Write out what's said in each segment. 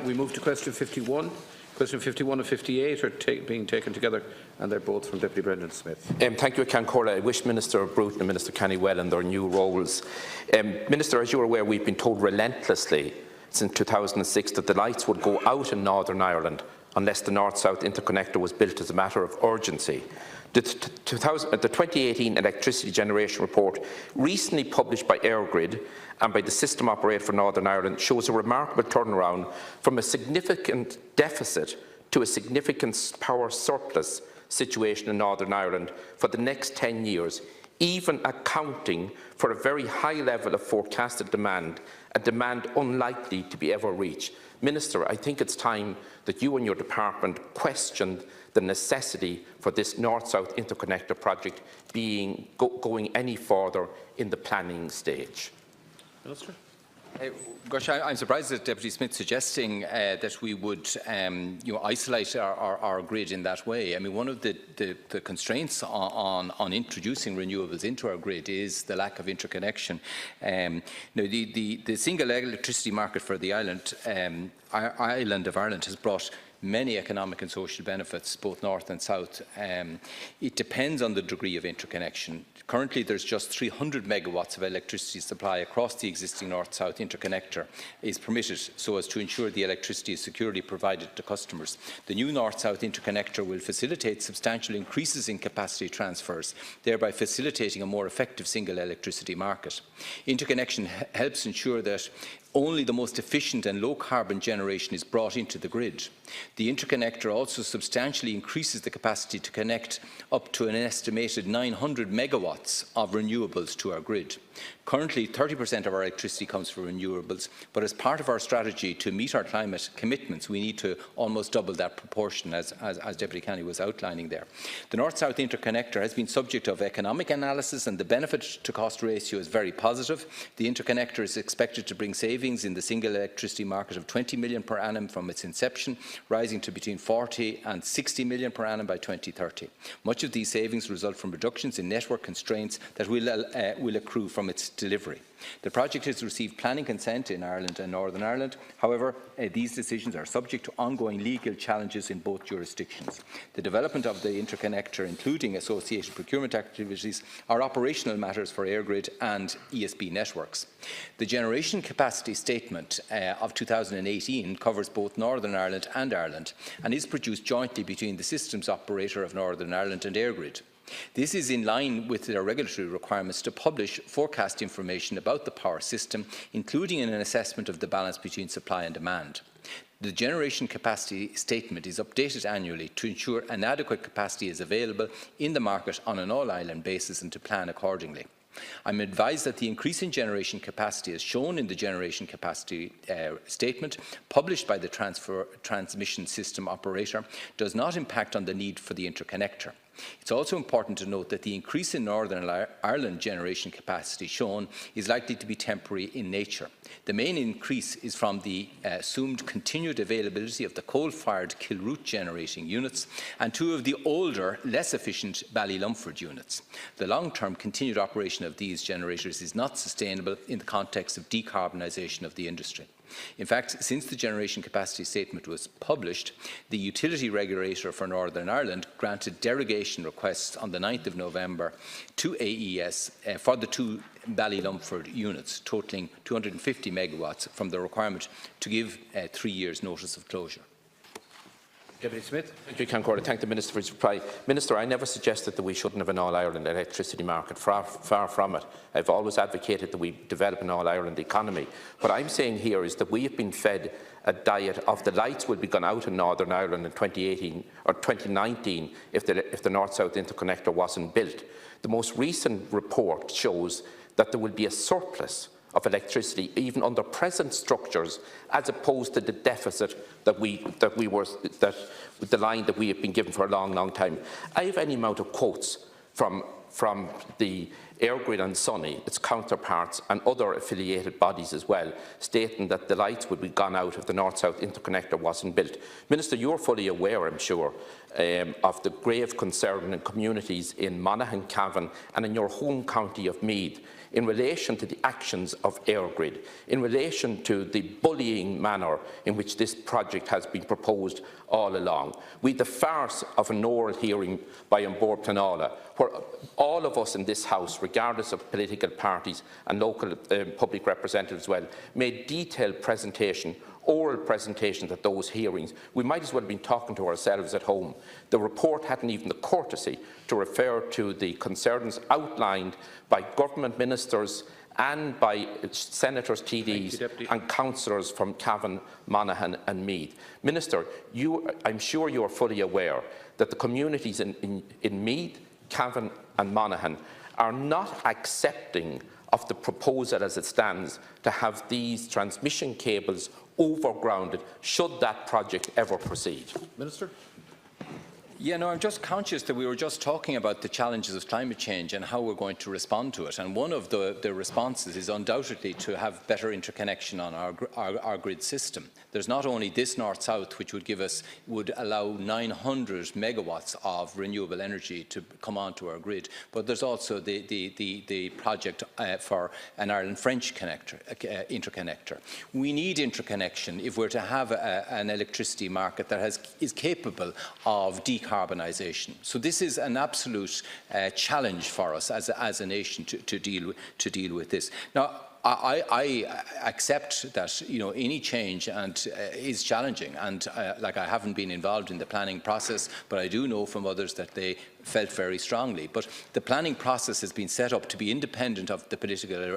We move to question 51. Question 51 and 58 are being taken together, and they're both from Deputy Brendan Smith. Thank you, Cancora. I wish Minister Bruton and Minister Kenny well in their new roles. Minister, as you are aware, we've been told relentlessly since 2006 that the lights would go out in Northern Ireland unless the NorthSouth Interconnector was built as a matter of urgency. The 2018 electricity generation report, recently published by EirGrid and by the system operator for Northern Ireland, shows a remarkable turnaround from a significant deficit to a significant power surplus situation in Northern Ireland for the next 10 years, even accounting for a very high level of forecasted demand, a demand unlikely to be ever reached. Minister, I think it's time that you and your department questioned the necessity for this North-South Interconnector project going any further in the planning stage. Minister? Gosh, I'm surprised that Deputy Smith suggesting that we would isolate our grid in that way. I mean, one of the constraints on introducing renewables into our grid is the lack of interconnection. The single electricity market for the island of Ireland has brought many economic and social benefits, both north and south. It depends on the degree of interconnection. Currently, there's just 300 megawatts of electricity supply across the existing North-South Interconnector is permitted so as to ensure the electricity is securely provided to customers. The new North-South Interconnector will facilitate substantial increases in capacity transfers, thereby facilitating a more effective single electricity market. Interconnection helps ensure that only the most efficient and low-carbon generation is brought into the grid. The interconnector also substantially increases the capacity to connect up to an estimated 900 megawatts of renewables to our grid. Currently, 30% of our electricity comes from renewables, but as part of our strategy to meet our climate commitments, we need to almost double that proportion, as Deputy Kenny was outlining there. The North-South Interconnector has been subject of economic analysis, and the benefit-to-cost ratio is very positive. The interconnector is expected to bring savings in the single electricity market of 20 million per annum from its inception, rising to between 40 and 60 million per annum by 2030. Much of these savings result from reductions in network constraints that will accrue from its delivery. The project has received planning consent in Ireland and Northern Ireland. However, these decisions are subject to ongoing legal challenges in both jurisdictions. The development of the interconnector, including associated procurement activities, are operational matters for EirGrid and ESB networks. The generation capacity statement of 2018 covers both Northern Ireland and Ireland and is produced jointly between the systems operator of Northern Ireland and EirGrid. This is in line with their regulatory requirements to publish forecast information about the power system, including an assessment of the balance between supply and demand. The generation capacity statement is updated annually to ensure an adequate capacity is available in the market on an all-island basis and to plan accordingly. I'm advised that the increase in generation capacity as shown in the generation capacity statement published by the transmission system operator does not impact on the need for the interconnector. It's also important to note that the increase in Northern Ireland generation capacity shown is likely to be temporary in nature. The main increase is from the assumed continued availability of the coal-fired Kilroot generating units and two of the older, less efficient Ballylumford units. The long-term continued operation of these generators is not sustainable in the context of decarbonisation of the industry. In fact, since the generation capacity statement was published, the utility regulator for Northern Ireland granted derogation requests on the 9th of November to AES for the two Ballylumford units, totalling 250 megawatts, from the requirement to give 3 years' notice of closure. Deputy Smith. Thank you, Cancora. Thank the Minister for his reply. Minister, I never suggested that we shouldn't have an all-Ireland electricity market. Far from it. I've always advocated that we develop an all-Ireland economy. What I'm saying here is that we have been fed a diet of the lights will be gone out in Northern Ireland in 2018 or 2019 if the North-South Interconnector wasn't built. The most recent report shows that there will be a surplus of electricity, even under present structures, as opposed to the deficit that the line that we have been given for a long, long time. I have any amount of quotes from from the Airgrid and Sunny, its counterparts and other affiliated bodies as well, stating that the lights would be gone out if the North-South Interconnector wasn't built. Minister, you're fully aware, I'm sure, of the grave concern in communities in Monaghan, Cavan and in your home county of Meath in relation to the actions of Airgrid, in relation to the bullying manner in which this project has been proposed all along. We had the farce of an oral hearing by Bord Pleanála, where all of us in this House, regardless of political parties and local public representatives as well, made detailed oral presentations at those hearings. We might as well have been talking to ourselves at home. The report hadn't even the courtesy to refer to the concerns outlined by government ministers and by senators, TDs and councillors from Cavan, Monaghan and Meath. Minister, I'm sure you are fully aware that the communities in Meath, Cavan and Monaghan are not accepting of the proposal as it stands to have these transmission cables overgrounded should that project ever proceed. Minister. Yeah, no, I'm just conscious that we were just talking about the challenges of climate change and how we're going to respond to it. And one of the responses is undoubtedly to have better interconnection on our grid system. There's not only this north-south, which would allow 900 megawatts of renewable energy to come onto our grid, but there's also the project for an Ireland-French interconnector. We need interconnection if we're to have an electricity market that is capable of decarbonisation. So this is an absolute challenge for us as a nation to deal with this. Now, I accept that any change is challenging, and like I haven't been involved in the planning process, but I do know from others that they felt very strongly. But the planning process has been set up to be independent of the political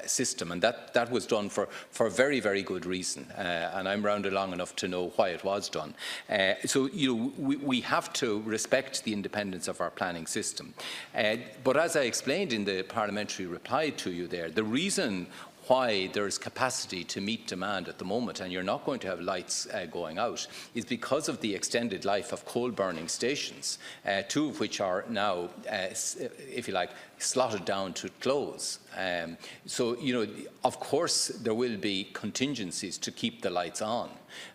system, and that was done for a very, very good reason. And I'm round long enough to know why it was done. So we have to respect the independence of our planning system. But as I explained in the parliamentary reply to you there, the reason why there is capacity to meet demand at the moment and you're not going to have lights going out is because of the extended life of coal-burning stations, two of which are now, if you like, slotted down to close. So, of course, there will be contingencies to keep the lights on.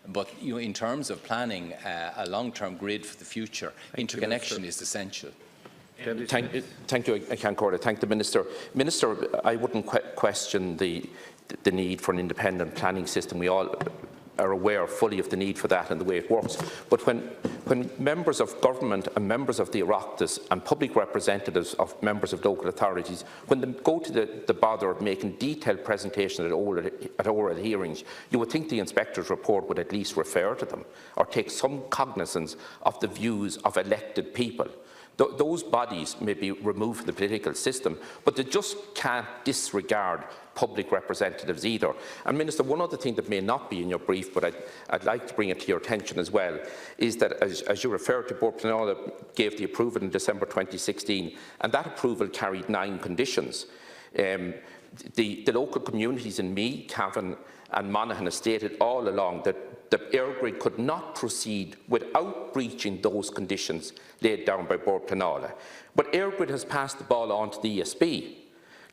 But, in terms of planning a long-term grid for the future, interconnection is essential. Thank you, I can't quote it. Thank the Minister. Minister, I wouldn't question the need for an independent planning system. We all are aware fully of the need for that and the way it works. But when members of government and members of the Oireachtas and public representatives of members of local authorities, when they go to the bother of making detailed presentations at oral hearings, you would think the inspector's report would at least refer to them or take some cognizance of the views of elected people. Those bodies may be removed from the political system, but they just can't disregard public representatives either. And Minister, one other thing that may not be in your brief, but I'd like to bring it to your attention as well, is that as you referred to, Bord Pleanála gave the approval in December 2016, and that approval carried 9 conditions. The local communities in Meath, Cavan and Monaghan have stated all along that the Airgrid could not proceed without breaching those conditions laid down by Bord Pleanála. But Airgrid has passed the ball on to the ESB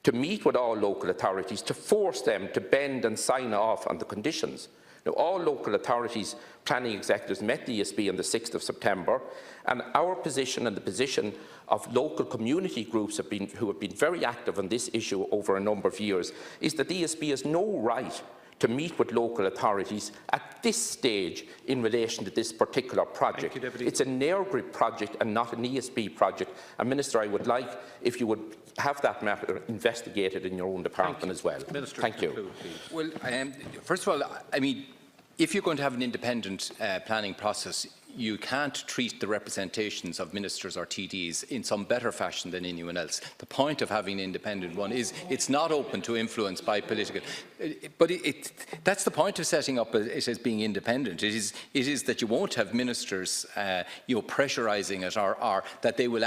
to meet with all local authorities to force them to bend and sign off on the conditions. Now, all local authorities, planning executives met the ESB on the 6th of September, and our position and the position of local community groups who have been very active on this issue over a number of years is that the ESB has no right to meet with local authorities at this stage in relation to this particular project. It's an Airgrid project and not an ESB project. And Minister, I would like if you would have that matter investigated in your own department as well. Minister, thank you. Well, first of all, I mean, if you're going to have an independent planning process, you can't treat the representations of ministers or TDs in some better fashion than anyone else. The point of having an independent one is it's not open to influence by political. But that's the point of setting up it as being independent. It is that you won't have ministers, pressurising it or that they will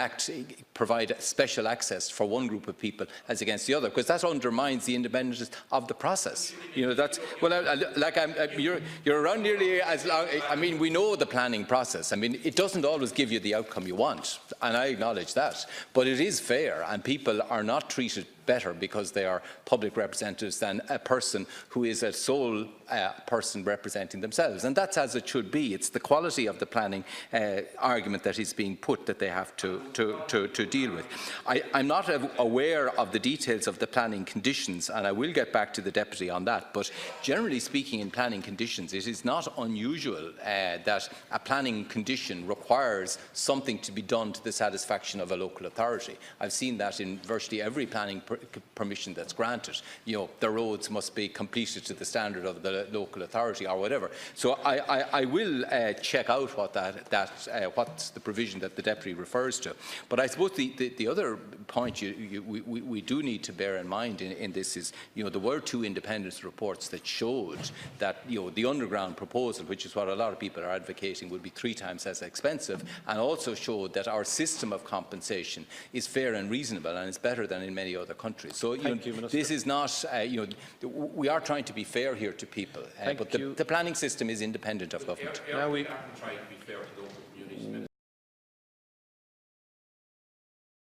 provide special access for one group of people as against the other, because that undermines the independence of the process. That's well, you're around nearly as long. I mean, we know the planning process. process. I mean, it doesn't always give you the outcome you want, and I acknowledge that, but it is fair, and people are not treated better because they are public representatives than a person who is a sole person representing themselves. And that's as it should be. It's the quality of the planning argument that is being put that they have to deal with. I'm not aware of the details of the planning conditions, and I will get back to the Deputy on that, but generally speaking in planning conditions, it is not unusual that a planning condition requires something to be done to the satisfaction of a local authority. I've seen that in virtually every planning permission that's granted. You know, the roads must be completed to the standard of the local authority or whatever. So I will check out what what's the provision that the Deputy refers to. But I suppose the other point we do need to bear in mind in this is, you know, there were 2 independence reports that showed that, you know, the underground proposal, which is what a lot of people are advocating, would be 3 times as expensive, and also showed that our system of compensation is fair and reasonable and is better than in many other countries. So this is not, you know, we are trying to be fair here to people, but the planning system is independent of government. We are trying to be fair to